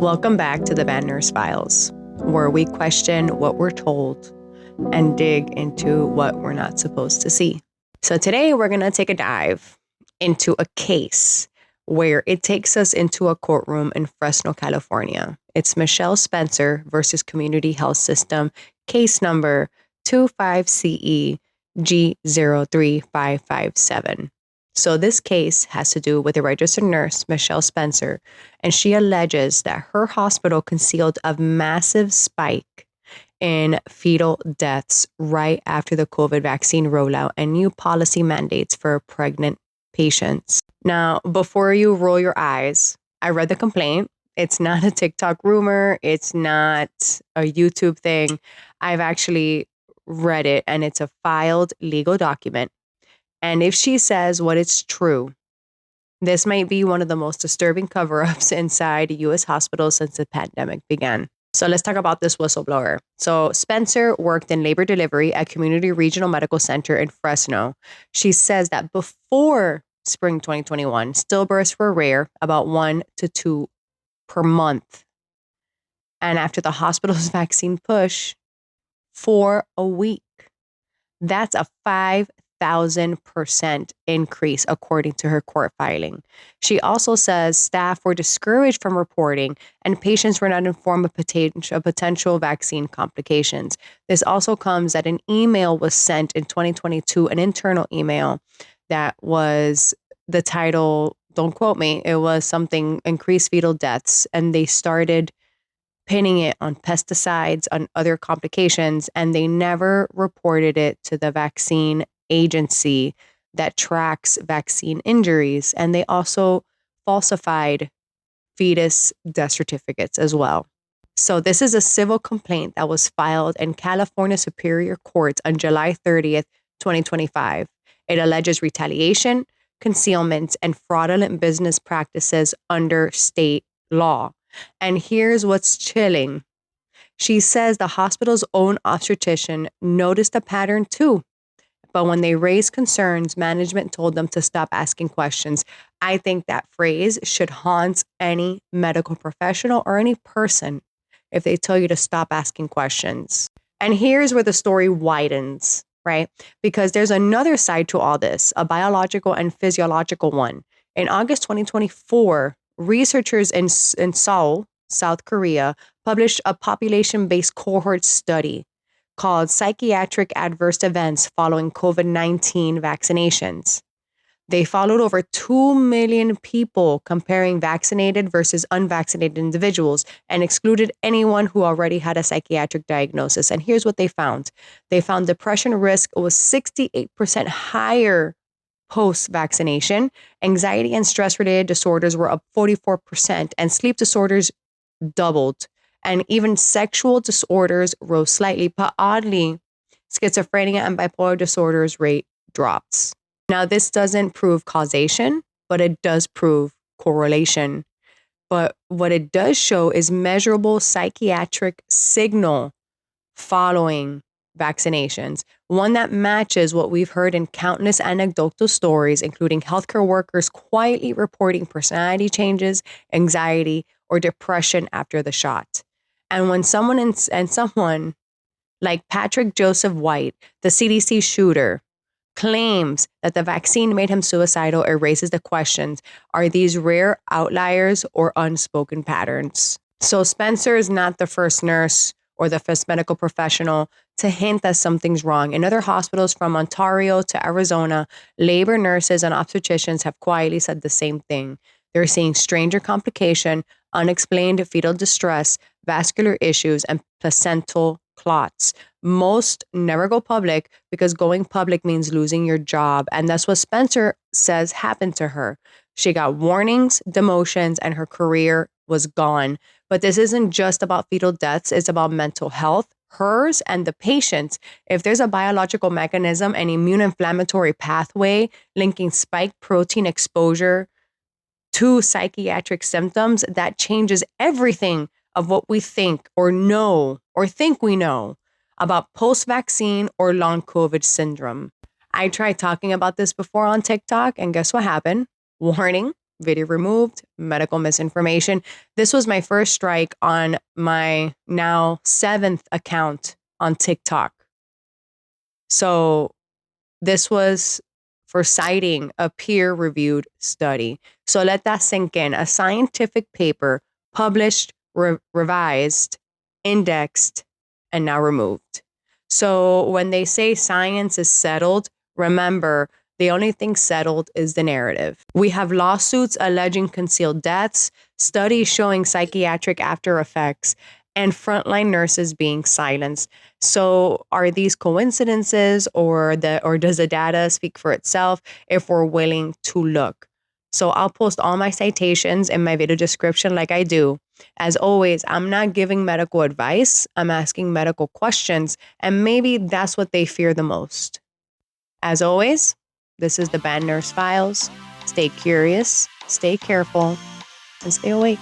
Welcome back to the Bad Nurse Files, where we question what we're told and dig into what we're not supposed to see. So today we're going to take a dive into a case where it takes us into a courtroom in Fresno, California. It's Michelle Spencer versus Community Health System, case number 25CE G03557. So this case has to do with a registered nurse, Michelle Spencer, and she alleges that her hospital concealed a massive spike in fetal deaths right after the COVID vaccine rollout and new policy mandates for pregnant patients. Now, before you roll your eyes, I read the complaint. It's not a TikTok rumor. It's not a YouTube thing. I've actually read it, and it's a filed legal document. And if she says what is true, this might be one of the most disturbing cover-ups inside U.S. hospitals since the pandemic began. So let's talk about this whistleblower. So Spencer worked in labor delivery at Community Regional Medical Center in Fresno. She says that before spring 2021, stillbirths were rare, about 1 to 2 per month. And after the hospital's vaccine push, 4 a week. That's a 5,000% increase, according to her court filing. She also says staff were discouraged from reporting and patients were not informed of potential vaccine complications. This also comes that an email was sent in 2022, an internal email that was the title, don't quote me, it was something increased fetal deaths, and they started pinning it on pesticides, on other complications, and they never reported it to the vaccine agency that tracks vaccine injuries. And they also falsified fetus death certificates as well. So this is a civil complaint that was filed in California Superior Court on July 30th, 2025. It alleges retaliation, concealment, and fraudulent business practices under state law. And here's what's chilling. She says the hospital's own obstetrician noticed a pattern too. But when they raised concerns, management told them to stop asking questions. I think that phrase should haunt any medical professional or any person if they tell you to stop asking questions. And here's where the story widens, right? Because there's another side to all this, a biological and physiological one. In August 2024, researchers in Seoul, South Korea, published a population-based cohort study called Psychiatric Adverse Events Following COVID-19 Vaccinations. They followed over 2 million people, comparing vaccinated versus unvaccinated individuals, and excluded anyone who already had a psychiatric diagnosis. And here's what they found. They found depression risk was 68% higher post-vaccination. Anxiety and stress-related disorders were up 44%, and sleep disorders doubled. And even sexual disorders rose slightly, but oddly, schizophrenia and bipolar disorders rate drops. Now, this doesn't prove causation, but it does prove correlation. But what it does show is measurable psychiatric signal following vaccinations, one that matches what we've heard in countless anecdotal stories, including healthcare workers quietly reporting personality changes, anxiety, or depression after the shot. And when someone like Patrick Joseph White, the CDC shooter, claims that the vaccine made him suicidal, it raises the questions, are these rare outliers or unspoken patterns? So Spencer is not the first nurse or the first medical professional to hint that something's wrong. In other hospitals from Ontario to Arizona, labor nurses and obstetricians have quietly said the same thing. They're seeing stranger complication, unexplained fetal distress, vascular issues, and placental clots. Most never go public because going public means losing your job. And that's what Spencer says happened to her. She got warnings, demotions, and her career was gone. But this isn't just about fetal deaths. It's about mental health, hers and the patient's. If there's a biological mechanism, an immune inflammatory pathway linking spike protein exposure to psychiatric symptoms, that changes everything of what we think or know or think we know about post-vaccine or long COVID syndrome. I tried talking about this before on TikTok, and guess what happened? Warning, video removed, medical misinformation. This was my first strike on my now 7th account on TikTok. So this was for citing a peer-reviewed study. So let that sink in. A scientific paper published, revised, indexed, and now removed. So when they say science is settled, remember, the only thing settled is the narrative. We have lawsuits alleging concealed deaths, studies showing psychiatric after effects, and frontline nurses being silenced. So are these coincidences, or does the data speak for itself if we're willing to look? So I'll post all my citations in my video description like I do. As always, I'm not giving medical advice. I'm asking medical questions, and maybe that's what they fear the most. As always, this is the Bad Nurse Files. Stay curious, stay careful, and stay awake.